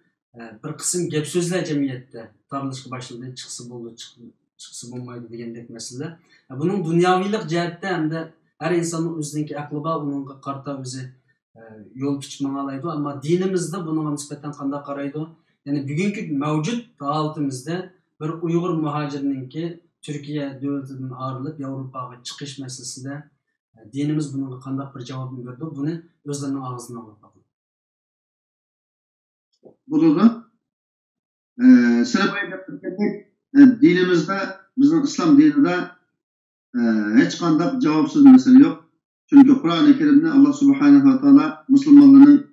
[SPEAKER 1] bir kısım gep sözler cemiyette tartışma başladı, çıksı bulmaydı degandek mesele. Bunun dünyavilik cihette hem de her insanın özündeki aklı var, onun karta özü yol biçimini alaydı. Ama dinimizde bunun nispeten kanda karaydı. Yani bugünkü mevcut altımızda bir Uygur muhacirinin ki Türkiye devletinden ayrılıp Avrupa'ya çıkış meselesinde dinimiz bunun kanda bir cevabını verdi. Bunu özlerinin ağzına alıp bakın.
[SPEAKER 10] Bunu da Sırabaya dinimizde, bizim İslam dininde hiç kandak cevapsız mesele yok. Çünkü Kur'an-ı Kerim'de Allah Subhanahu ve Teala Müslümanların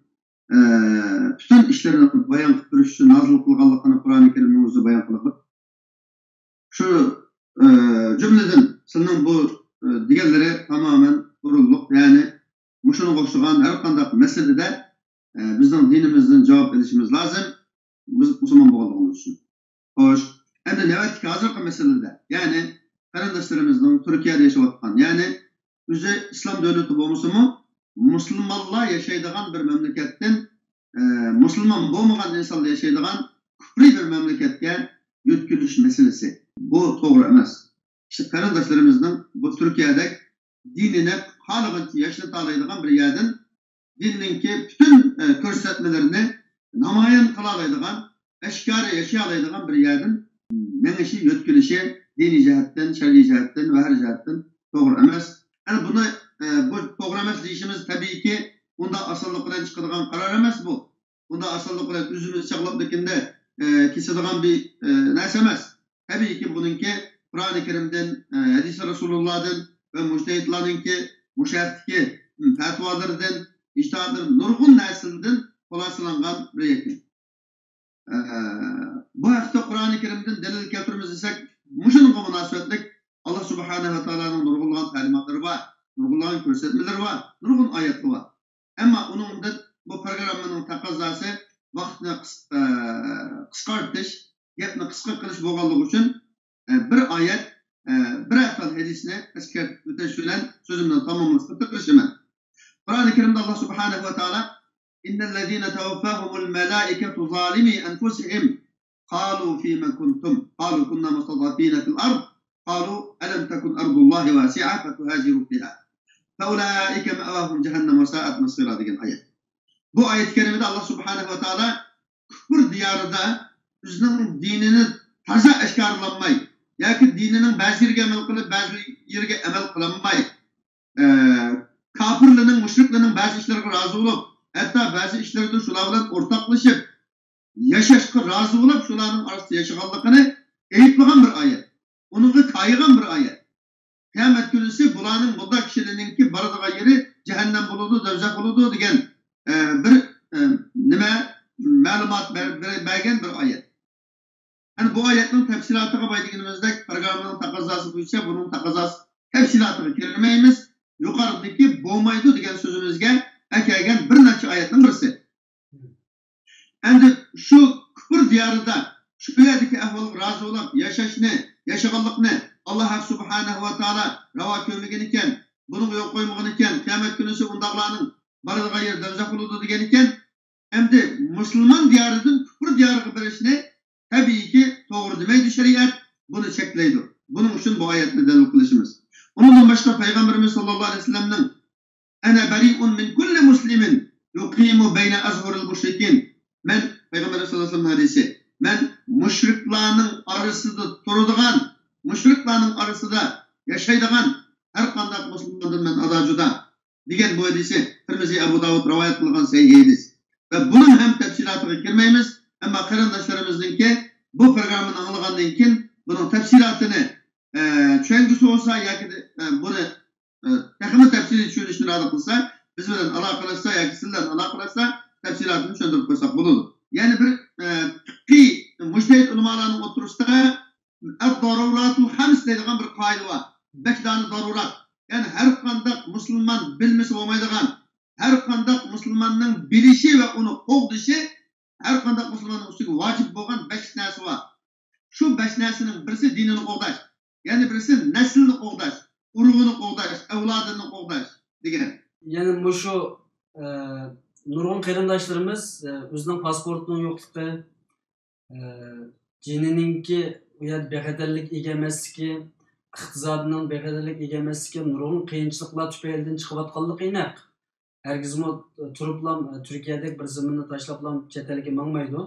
[SPEAKER 10] bütün işlerini bayan kılış için nazıl kılganlıkını Kur'an-ı Kerim'de bayan kılır. Şu cümleden senin bu diğerleri tamamen kurulluk. Yani muşunu koştuğun her kandak meselede bizden dinimizden cevap edişimiz lazım. Biz Müslüman olduğumuz için. Hoş. Hem de evet ki hazırlık meselede. Yani kardeşlerimizden Türkiye'de yaşayan, yani bize İslam devleti olması mı? Müslümanla yaşayan bir memleketten Müslüman olmayan insanla yaşayan küfrü bir memleketke yütkülüş meselesi. Bu doğru emez. İşte kardeşlerimizden bu Türkiye'de dinine halıgın yaşlı talaydıgan bir yerden dinninki bütün körsetmelerini namayan kılalaydıgan, eşkare yaşayalaydıgan bir yerden menişi yütkülüşü dini cihetten, şer'i cihetten ve her cihetten doğru emez. Yani bunu bu doğru emez deyişimiz tabii ki bunda asıllıkla çıkıdığan karar emez bu. Bunda asıllıkla üzümüz çakılıp dikinde kesildiğin bir neyse emez. Tabii ki bununki Kur'an-ı Kerim'den, Hadis-i Resulullah'dan ve müştehitlerinki müşahitki fetvalardan, İştahların nurgun nesilden kolaysalangan bir yekin. Bu hafta Kur'an-ı Kerim'den delil keltirimiz isek, muşunun münasebetlik Allah Subhanahu ve Teala'nın nurgullan talimatları var, nurgullan körsetmeleri var, nurgun ayetleri var. Ama onun da bu programının takazası vaktini kıskartış, yapını kıska kılış boğallık için bir ayet, bir hafta hadisine esker öteşilen sözümden tamamlasın tıkışımın. Kur'an-ı Kerim'de Allah Subhanahu ve Teala İnnellezîne tevaffâhumul melâiketu zâlimî enfusihim kâlû fîme kuntum kâlû kunnâ mustadafîne fil ard kâlû elem tekun ardullâhi vâsi'a fetuhâcirû fîhâ feulâike me'vâhum cehennem ve sâet masîrâ degen ayet. Bu ayet-i kerimede Allah Subhanahu ve Teala küfür diyarında bizning dinini taza eşkarlanmay yoki dininin bazı yerga amal qilib bazı yerga amal qilinmay kafirlerin, müşriklerin bazı işlerine razı olup, hatta bazı işlerde şularla ortaklaşıp, yaşaşkı razı olup, şuların arasında yaşaganlıkını eğitmeyen bir ayet. Onu kayıgan bir ayet. Kıyamet günüsü bulanın, bunda kişilerin ki barıdığı yeri cehennem buludu, dövzek buludu degen bir nima ma'lumot bergan bir oyat. Yani bu oyatning tafsilotiga boydiganimizdek programmaning taqozosi bo'yicha buning taqozosi tafsilotiga kirmaymiz. Yuqoridagi bo'lmaydi degan so'zimizga akagan bir necha oyatning birisi. Endi shu kufr diyorida shu yerdagi ahvolga rozi bo'lib yashashni, yashaganlikni Alloh subhanahu va taolo ravo ko'rmagan ekan, buni yo'q qo'ymagan ekan, qiyomat kunisi undaqlarning barlig'i yer do'zax bo'ladi degan ekan. Endi musulmon diyoridan kufr diyoriga berishni tabiiyki to'g'ri demaydi shariat, buni cheklaydi. Buning uchun bu oyatni dalil qilishimiz. Ondan başka Peygamberimiz sallallahu aleyhi ve sellem'nin "Ana bari'un min kulli muslimin yuqimu beyne azhuril müşrikin." Men Peygamberimiz sallallahu aleyhi ve sellem hadisi. Men müşriklarning arasida turadigan, müşriklarning arasida yaşaydigan her qanday musulmondan men adajuda degan bu hadisi Tirmizi Abu Davud rivoyat qilgan sahih hadis. Ve bunun hem tafsilotiga kirmaymiz, ama qarindoshlarimizningki bu programni anglagandan keyin bunun tafsilotini tushungisi olsa yoki buni texnik tafsili tushunishni rad qilsa, biz bilan aloqalashsa yoki sizlar aloqalashsa tafsilotini tushuntirib qo'ysak bo'ladi. Ya'ni bir fiqhiy mujtahid ulamolarning o'tirisida ad-daruratul hams deydigan bir qoida bor. 5 dona darurat. Ya'ni har qanday musulmon bilmasa bo'lmaydigan, har qanday musulmonning bilishi va uni qo'g'dishi har qanday musulmonning ustiga vojib bo'lgan 5 narsa bor. Shu 5 narsaning birisi dinini qo'g'dash. Yani birisi neslini qo'g'dash, urug'ini qo'g'dash, avlodini qo'g'dash degan.
[SPEAKER 1] Yani bu şu nurg'un qarindoshlarimiz o'zining pasportining yo'qligi, jinininki u yerda bexatarlik ega emasligi, iqtisodining bexatarlik ega emasligi nurg'un qiyinchiliklar tufaylidan chiqayotganligi aniq. Hergizmi turiblam Turkiyadagi bir zaminni tashlablam chet elga mangmaydi.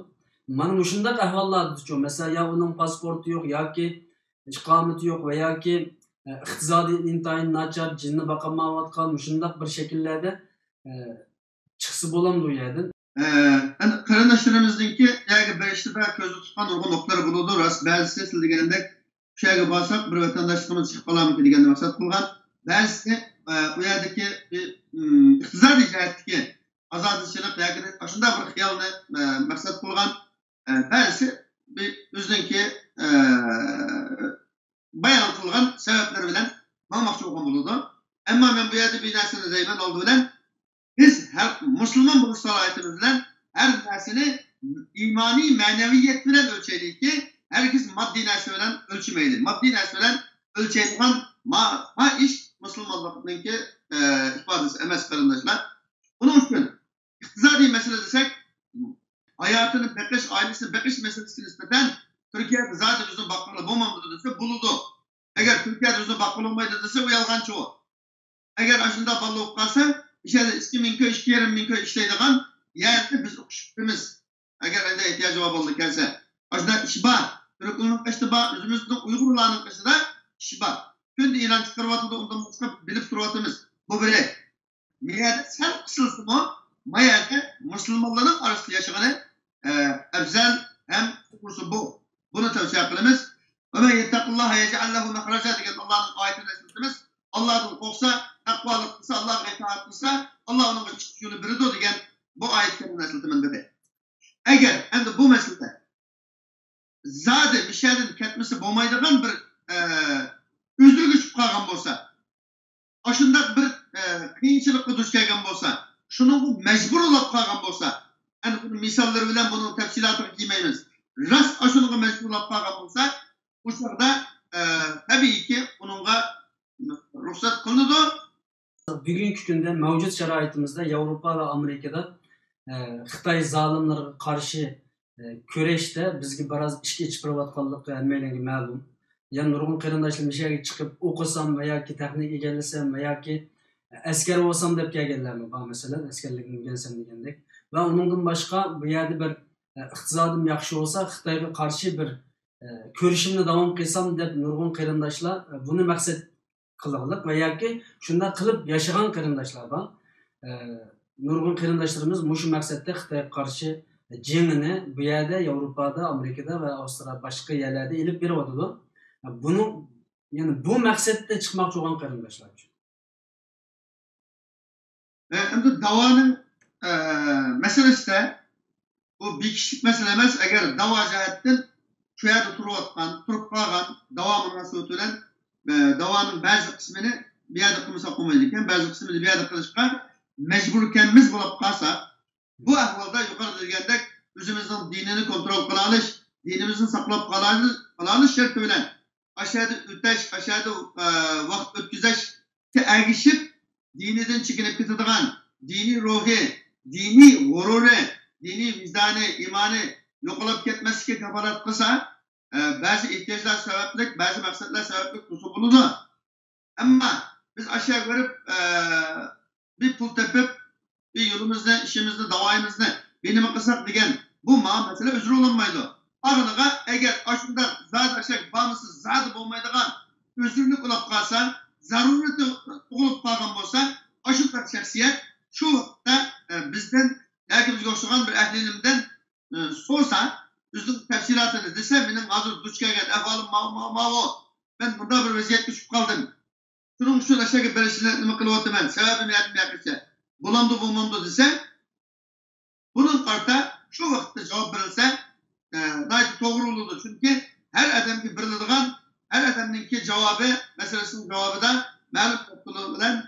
[SPEAKER 1] Mana shunday ahvollarda, mesela ya uning pasporti yo'q yoki iqomati yo'q va yoki iqtisodiy intayin nachar, jinni baqamayotgan shunday bir shakllarda chiqsa bo'lamdi u yerdan.
[SPEAKER 10] Endi qarindoshlarimizningki yoki berishda ko'zda tutgan urg'un nuqtalari bo'ladi. Rost ba'zisi siz degandek shu yerga borsak bir vatandoshligimiz chiqib qolarmidi degan maqsad qilgan. Ba'zisi u yerdagi iqtisodiy jihatdagi ozodchilik yoki shunday bir xiyolni maqsad qilgan. Ba'zisi o'ziniki bayon qilgan sabablar bilan maqmoqchi bo'lgan bo'ladi. Ammo men bu yerda bir narsani deyman oldi bilan biz her Müslüman buluş salayetimiz bilan her narsani imani maneviyet bilan ölçeylikki herkes maddi narsa bilan ölçmeydi. Maddi narsa bilan ölçeydigan ma iş Müslümanlıknınki ifadesi emas qarindoshlar. Bunun uchun iqtisodiy mesele desek hayatını beqish, ailesini beqish meselesine nispeten Türkiye'de zaten o'zini baqqala bo'lmaydi desa bo'ladi. Agar Türkiye'de o'zini baqqala bo'lmaydi desa u yolg'onchi u. Agar ashunda bola o'qib qolsa, ishada 2000 ko'y, 2,5 ko'y ishlaydigan yerda biz o'qishimiz. Agar endi ehtiyoji bo'ldi kelsa, ashunda ish bor. Turklarning ishida bor, o'zimizning Uyg'urlarning ishida ish bor. Kunda e'lon chiqaryapti, undan chiqib bilib turyapmiz. Bu biri. Miyada sal qilsimi, mayada musulmonlarning orasida yashagani afzal hem kursu bu. Bunu tavsiye qilamiz. Ve men yettaqillaha yec'al lehu mahraja degan Allohning oyatini eslatamiz. Allohdan qo'rqsa, taqvolik qilsa, Allohga itoat qilsa, Alloh unga chiqish yo'li beradi degan bu oyatni eslataman dedi. Agar endi bu masalada zodi mishadan ketmasi bo'lmaydigan bir o'zligi chiqib qolgan bo'lsa, ashundaq bir qiyinchilikqa duch kelgan bo'lsa, shuni majbur bo'lib qolgan bo'lsa, endi bu misollar bilan buni tafsilotiga kelmaymiz. Rast aşınığı mecburlap qolgan bo'lsa, bu chog'da tabiiyki uningga ruxsat qilinadi.
[SPEAKER 1] Bugungi kunda mavjud sharoitimizda Yevropa va Amerikada Xitoy zolimlarga qarshi kurashda bizga biroz ishga chiqarayotganligi hammalarga ma'lum. Ya'ni nurg'un qarindoshlar mishaga chiqib o'qisam va yoki texnik egallasam va yoki askar bo'lsam deb kelganlarmi bor, masalan, askarlikni o'rgansam degandek. Va uningdan boshqa bu yerda bir iqtisodim yaxshi bo'lsa, Xitoyga qarshi bir ko'rishimni davom qilsam deb nurg'un qarindoshlar buni maqsad qilganlik va yoki shunda qilib yashagan qarindoshlar bor. Nurg'un qarindoshlarimiz mushu maqsadda Xitoyga qarshi jangini bu yerda Yevropada, Amerikada va Avstraliya boshqa yerlarda ilib beryapti. Buni yani bu maqsadda chiqmoqchi bo'lgan qarindoshlar.
[SPEAKER 10] Endi davoning meselesi de bu bir kişilik mesele emas. Eğer dava cihettin şu yerde turup kalgan dava münasebeti bilen davanın bazı kısmını bir yerde kılmasa koymayırken bazı kısmını bir yerde kılışka mecburkenimiz bulup kalsa bu ahvalda yukarıda degendek özümüzün dinini kontrol kılalış, dinimizin saklap kılalış şartı bilen aşağıda öteş, aşağıda vakit ötküzeş ki ergişip diniden çekinip gittiğin dini ruhi, dini gururu, dini vicdanı, imanı yok olup gitmesi ki kafalat kısa bazı ihtiyaçlar sebeplik, bazı maksatlar sebeplik kusu bulunur. Ama biz aşağı görüp bir pul tepip bir yolumuzda, işimizde, davayımızda benim kısak degen bu mesela özür olunmaydı. Ağırlığa eğer aşında zat aşağı bağımsız zat olmaydıgan özürlük olup kalsa, zarureti olup kalkan olsa aşırı şahsiyet şu vakitte bizden belki bizge okşagan bir ehlilimden sorsa özün tefsilatını dese benim hazır duç gelgen efalım mavu ben burada bir vaziyet düşüp kaldım. Şunun şu aşağı berişine nime kılıp otumen sebebim yadım yakışa bulamdı bulmamdı dese bunun karta şu vakitte cevap verilse nayet doğru olurdu. Çünkü her adamki birliğinden her adamınki cevabı meselesinin cevabı da malum topluluğu bilen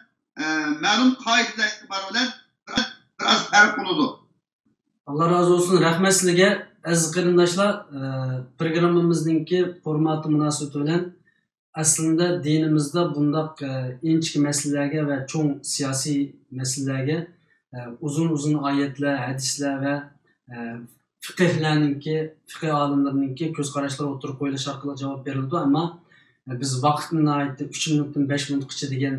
[SPEAKER 10] malum kaidede itibar bilen biraz fark olurdu.
[SPEAKER 1] Allah razı olsun. Rahmet sizlarga aziz qarindoshlar. Programmamizningki formati munosabati bilan aslında dinimizde bundaq inchki masalalarga va cho'ng siyosiy masalalarga uzun oyatlar, hadislar va fiqh olimlarininki ko'z qarashlari o'tirib qo'yilishi orqali javob berildi. Ammo biz vaqtni 3 minutdan 5 minutgacha degan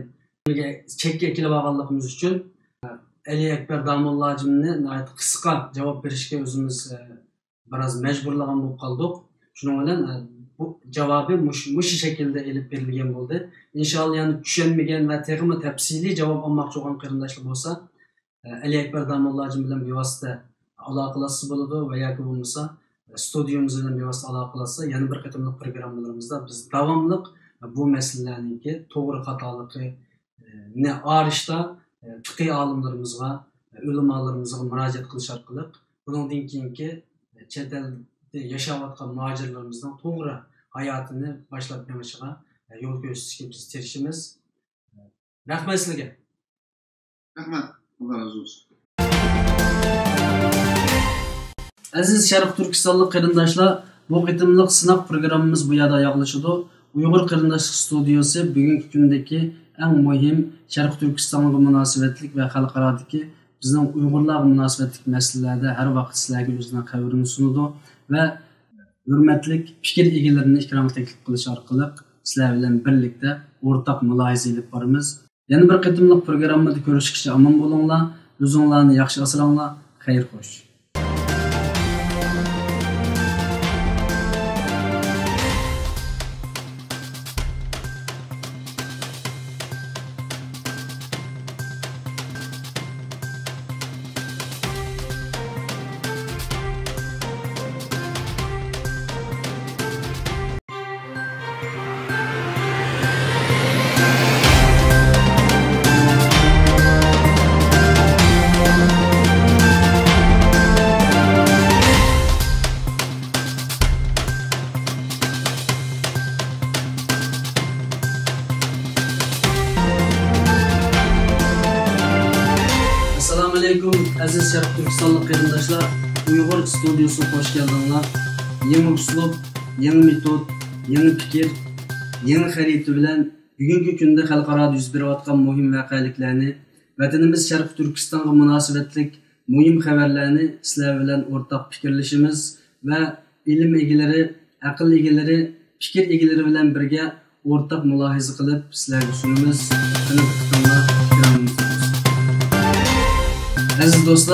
[SPEAKER 1] chekka kelib olganligimiz uchun Ali Ekber Damolla hacimni qisqa javob berishga o'zimiz biraz mecburlagan bo'lib qoldik. Shuning bilan bu javobi mush shaklda elib berilgan bo'ldi. Inshaalloh yani tushunmagan va texmi tafsiliy javob olmoqchi bo'lgan qarindoshlar bo'lsa, Ali Ekber Damolla hacim bilan bevosita aloqalashsa bo'ladi va yoki bo'lmasa studiyamiz bilan bevosita aloqalashsa, yana bir qatimliq programmalarimizda biz davomli bu masalalarningki to'g'ri xatoligini arishda fiqh olimlarimizga, ulamolarimizga murojaat qilish orqali bundan keyingi chet elda yashayotgan muhojirlarimizning to'g'ri hayotini boshlab berishiga yo'l ko'rsatishga biz tirishamiz. Rahmat sizlarga.
[SPEAKER 10] Rahmat. Allah razı olsun.
[SPEAKER 1] Aziz Sharq Turkistonlik qarindoshlar, bu qitimliq sinov programmamiz bu yerda yakunlashadi. Uyg'ur qarindoshlik studiyasi bugungi kundagi eng muhim Sharq Turkistonga munosabatlik va xalqarodagi bizning Uyg'urlarga munosabatlik masalalarda har vaqt sizlarga o'zining xabarini sunadi va hurmatli fikr egalarini ikrom taklif qilish orqali sizlar bilan birlikda o'rtaq mulohaza olib boramiz. Yana bir qitimliq programmada ko'rishguncha omon bo'linglar, o'zinglarni yaxshi asranglar, xayr xo'sh. Aziz Sharq Turkistonlik qarindoshlar, Uyg'ur studiyasiga hoş geldinglar. Yangi uslub, yangi metod, yangi fikr, yangi xarita bilan bugungi kunda xalqaro yuz berayotgan muhim voqealiklarni, vatanimiz Sharq Turkistonga munosabatlik muhim xabarlarni sizlar bilan o'rtaq fikrlashimiz va ilm egalari, aql egalari, fikr egalari bilan birga o'rtaq mulohaza qilib sizlarga sunamiz. Aziz do'stlar,